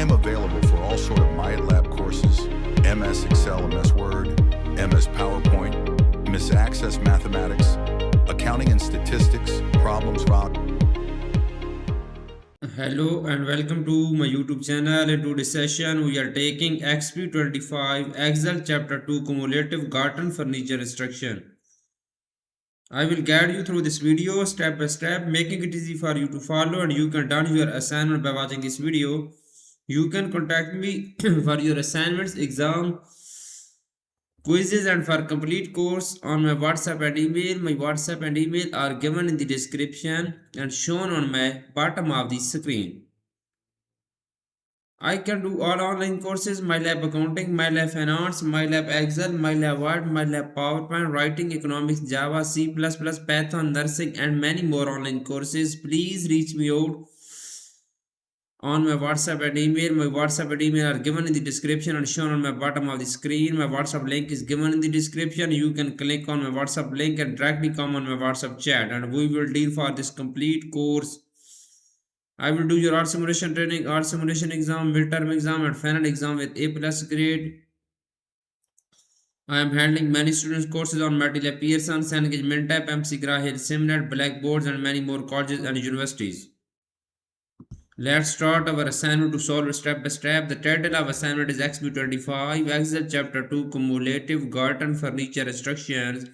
I'm available for all sort of MyLab courses, MS Excel, MS Word, MS PowerPoint, MS Access Mathematics, Accounting and Statistics, Problems Rock. Hello and welcome to my YouTube channel. In today's session, we are taking XP25 Excel Chapter 2 Cumulative Garten Furniture Instruction. I will guide you through this video step by step, making it easy for you to follow, and you can done your assignment by watching this video. You can contact me for your assignments, exam, quizzes, and for complete course on my WhatsApp and email. My WhatsApp and email are given in the description and shown on my bottom of the screen. I can do all online courses, MyLab Accounting, MyLab Finance, MyLab Excel, MyLab Word, MyLab PowerPoint, Writing, Economics, Java, C++, Python, Nursing, and many more online courses. Please reach me out on my WhatsApp and email. My WhatsApp and email are given in the description and shown on my bottom of the screen. My WhatsApp link is given in the description. You can click on my WhatsApp link and directly come on my WhatsApp chat, and we will deal for this complete course. I will do your art simulation training, art simulation exam, midterm exam, and final exam with A plus grade. I am handling many students' courses on Matilda Pearson, Sengage Mintap, MC Grahil, Simnet, Blackboards, and many more colleges and universities. Let's start our assignment to solve it step by step. The title of assignment is XB25, Excel Chapter 2, Cumulative Garten Furniture Instructions.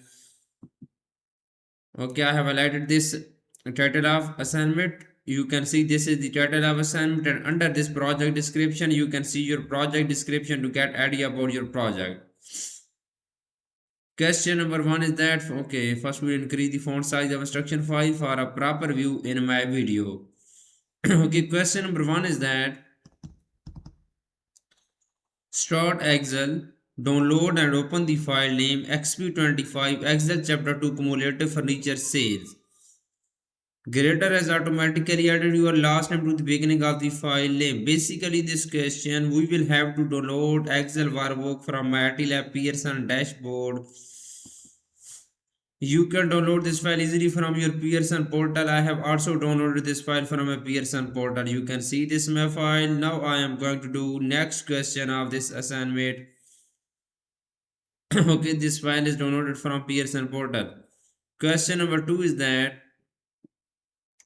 Okay, I have highlighted this title of assignment. You can see this is the title of assignment, and under this project description you can see your project description to get idea about your project. Question number 1 is that, okay, first we will increase the font size of instruction file for a proper view in my video. Okay, question number 1 is that start Excel, download and open the file name XP25 Excel Chapter 2 Cumulative Furniture Sales. Greater has automatically added your last name to the beginning of the file name. Basically, this question we will have to download Excel workbook from MATLAB Pearson dashboard. You can download this file easily from your Pearson portal. I have also downloaded this file from a Pearson portal. You can see this my file. Now I am going to do next question of this assignment. Okay, this file is downloaded from Pearson portal. Question number 2 is that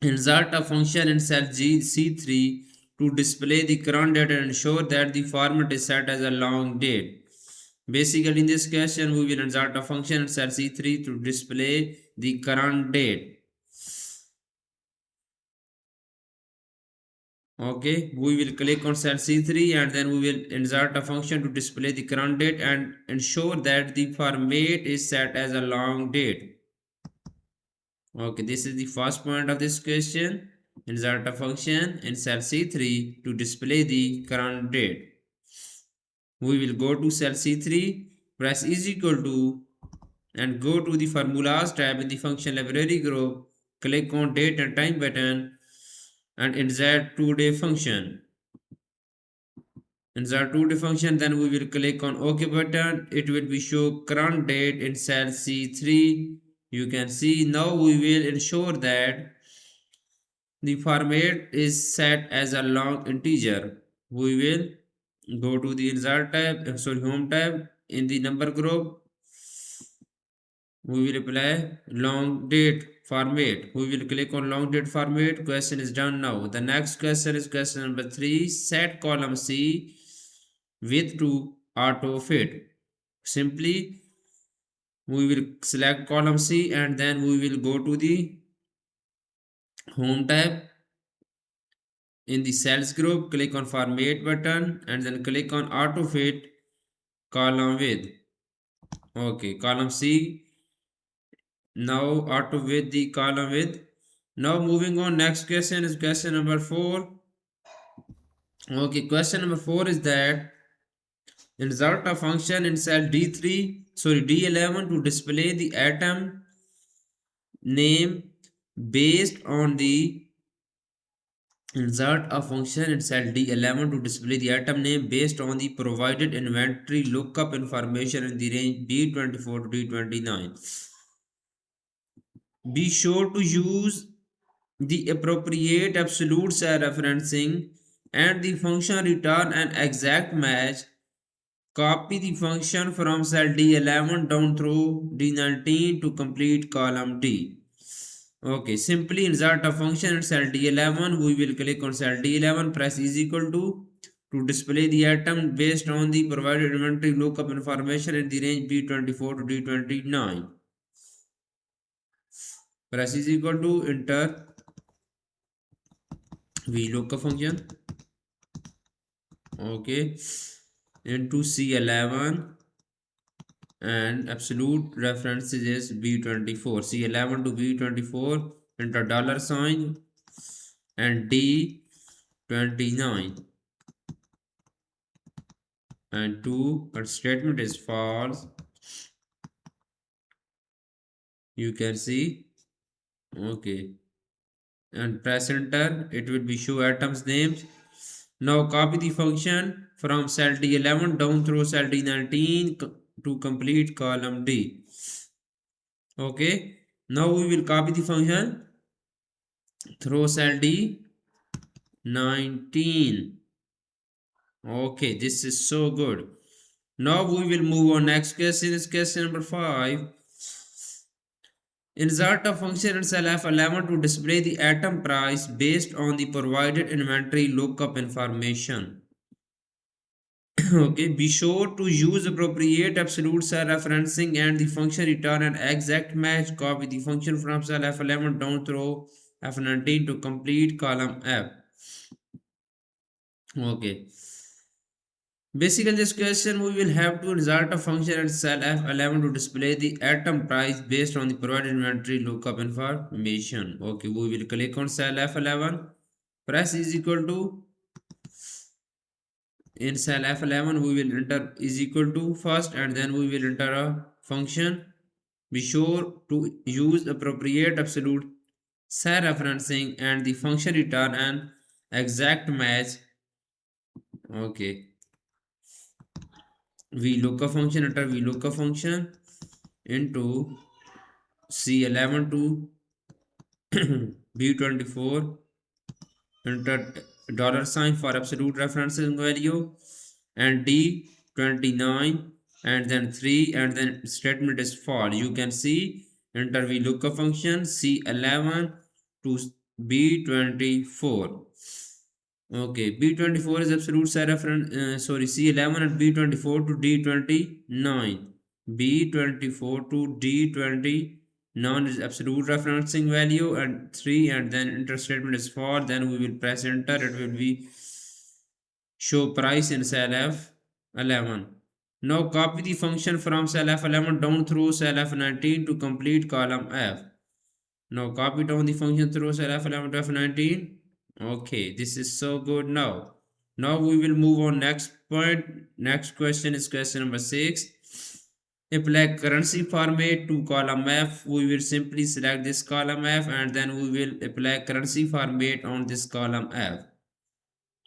insert a function in cell C3 to display the current date and ensure that the format is set as a long date. Basically, in this question, we will insert a function in cell C3 to display the current date. Okay, we will click on cell C3 and then we will insert a function to display the current date and ensure that the format is set as a long date. Okay, this is the first point of this question. Insert a function in cell C3 to display the current date. We will go to cell C3, press is equal to, and go to the formulas tab in the function library group. Click on date and time button and insert today function. Insert today function, then we will click on OK button. It will be show current date in cell C3. You can see now we will ensure that the format is set as a long integer. We will go to the insert tab, home tab. In the number group, we will apply long date format. We will click on long date format. Question is done now. The next question is question number 3. Set column C with to auto fit. Simply we will select column C and then we will go to the home tab. In the cells group, click on format button and then click on auto fit column width. Okay, column C. Now auto with the column width. Now moving on, next question is question number 4. Okay, question number 4 is that insert a function in cell D11 to display the item name based on the insert a function in cell D11 to display the item name based on the provided inventory lookup information in the range D24 to D29. Be sure to use the appropriate absolute cell referencing and the function return an exact match. Copy the function from cell D11 down through D19 to complete column D. Okay, simply insert a function in cell D11. We will click on cell D11, press is equal to display the item based on the provided inventory lookup information in the range B24 to D29. Press is equal to enter VLOOKUP function. Okay, into C11 and absolute reference is B24. C11 to B24, enter dollar sign and D29 and 2 statement is false. You can see. Okay, and press enter. It will be show items names. Now copy the function from cell D11 down through cell D19 to complete column D. Okay, now we will copy the function through cell D19. Okay, this is so good. Now we will move on. Next question is question number 5. Insert a function in cell F11 to display the item price based on the provided inventory lookup information. Okay, be sure to use appropriate absolute cell referencing and the function return an exact match. Copy the function from cell F11 down through F19 to complete column F. Okay. Basically, this question we will have to insert a function at cell F11 to display the item price based on the provided inventory lookup information. Okay, we will click on cell F11, press is equal to. In cell F11 we will enter is equal to first and then we will enter a function. Be sure to use appropriate absolute cell referencing and the function return an exact match. Okay, VLOOKUP function, enter VLOOKUP function into C11 to B24, enter dollar sign for absolute referencing value and D29 and then 3 and then statement is false. You can see enter VLOOKUP function C11 to B24. Okay, B24 is absolute set reference, sorry, C11 and B24 to D29. B24 to D29 is absolute referencing value and 3 and then enter statement is false. Then we will press enter. It will be show price in cell F11. Now copy the function from cell F11 down through cell F19 to complete column F. Now copy down the function through cell F11 to F19. Okay, this is so good now. Now we will move on next point. Next question is question number 6. Apply currency format to column F. We will simply select this column F and then we will apply currency format on this column F.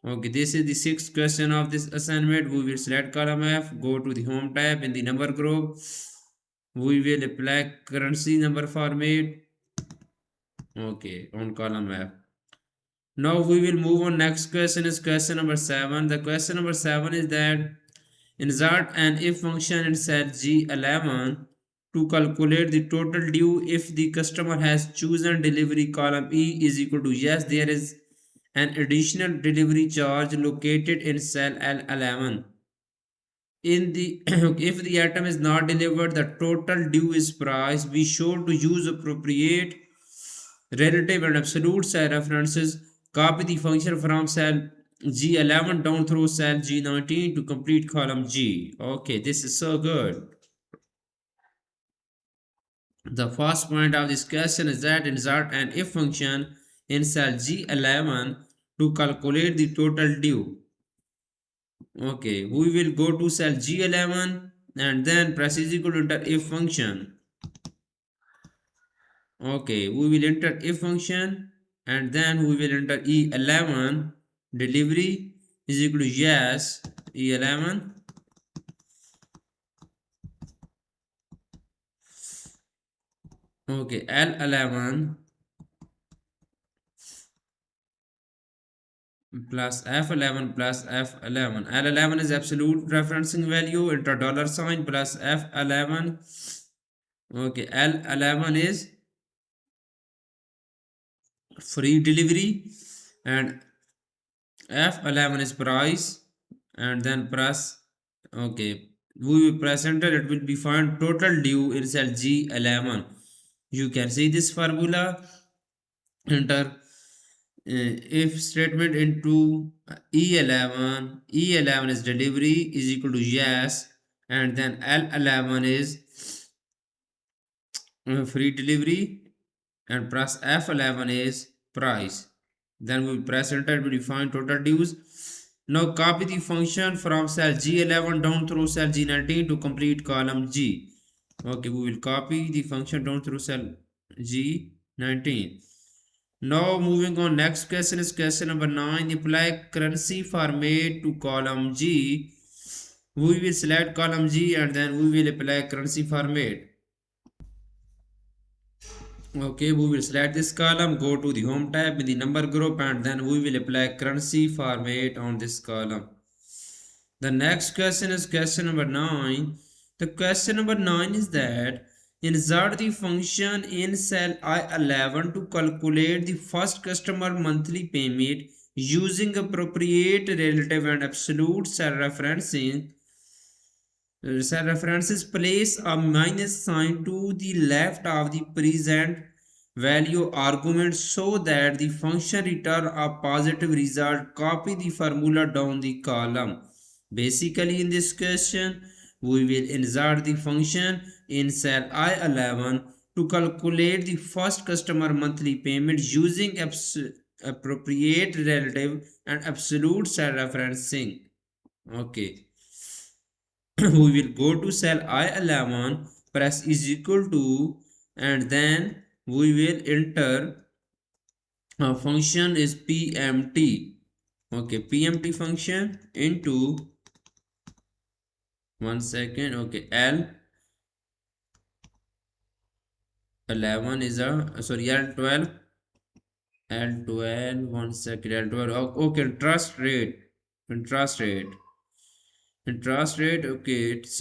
Okay, this is the 6th question of this assignment. We will select column F, go to the home tab in the number group. We will apply currency number format. Okay, on column F. Now we will move on. Next question is question number 7. The question number 7 is that insert an if function in cell G11 to calculate the total due if the customer has chosen delivery column E is equal to yes, there is an additional delivery charge located in cell L11. In the if the item is not delivered, the total due is price. Be sure to use appropriate relative and absolute cell references. Copy the function from cell G11 down through cell G19 to complete column G. Okay, this is so good. The first point of this question is that insert an if function in cell G11 to calculate the total due. Okay, we will go to cell G11 and then press is equal to enter if function. Okay, we will enter if function and then we will enter E11 delivery is equal to yes E11. Okay, L11 plus F11 plus F11. L11 is absolute referencing value into dollar sign plus F11. Okay, L11 is free delivery and F11 is price, and then press okay. We will press enter, it will be found total due in cell G11. You can see this formula. Enter if statement into E11. E11 is delivery is equal to yes, and then L11 is free delivery, and press F11 is price. Then we press enter to define total dues. Now copy the function from cell G11 down through cell G19 to complete column G. Okay, we will copy the function down through cell G19. Now moving on, next question is question number 9. Apply currency format to column G. We will select column G and then we will apply currency format. Okay, we will select this column, go to the home tab in the number group, and then we will apply currency format on this column. The next question is question number 9. The question number 9 is that insert the function in cell I11 to calculate the first customer monthly payment using appropriate relative and absolute cell referencing. Cell references place a minus sign to the left of the present value argument so that the function return a positive result. Copy the formula down the column. Basically in this question we will insert the function in cell I11 to calculate the first customer monthly payment using appropriate relative and absolute cell referencing. Okay. We will go to cell I11, press is equal to, and then we will enter a function is PMT. Okay, PMT function into 1 second. Okay, L11 is a sorry L12. L12 1 second. L12. Okay, interest rate. Okay, it's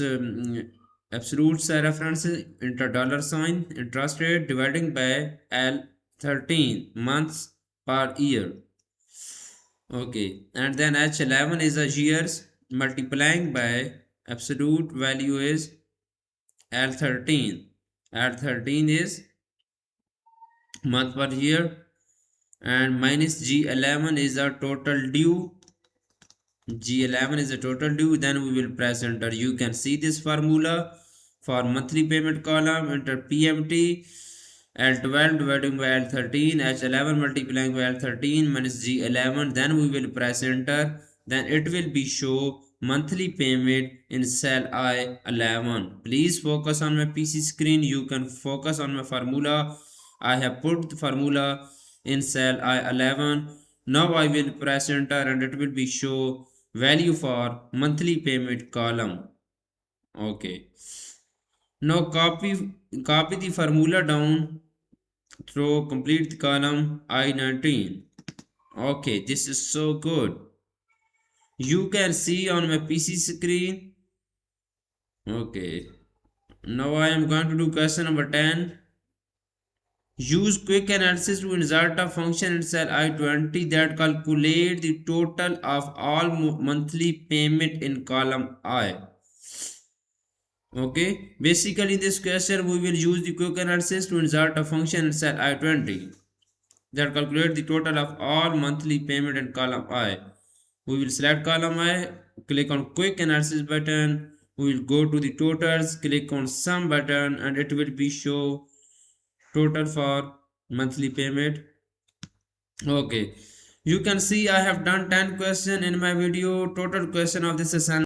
absolute reference into dollar sign interest rate dividing by L13 months per year. Okay, and then H11 is a years multiplying by absolute value is L13. L13 is month per year, and minus G11 is a total due. G11 is the total due, then we will press enter. You can see this formula for monthly payment column. Enter PMT L12 dividing by L13, H11 multiplying by L13 minus G11, then we will press enter. Then it will be show monthly payment in cell I11. Please focus on my PC screen. You can focus on my formula. I have put the formula in cell I11. Now I will press enter and it will be show value for monthly payment column. Okay. Now copy the formula down through complete the column I19. Okay, this is so good. You can see on my PC screen. Okay. Now I am going to do question number 10. Use quick analysis to insert a function in cell I20 that calculate the total of all monthly payment in column I. Okay, basically in this question we will use the quick analysis to insert a function in cell I20 that calculate the total of all monthly payment in column I. We will select column I, click on quick analysis button, we will go to the totals, click on sum button, and it will be show total for monthly payment. Okay, you can see I have done 10 question in my video. Total question of this assignment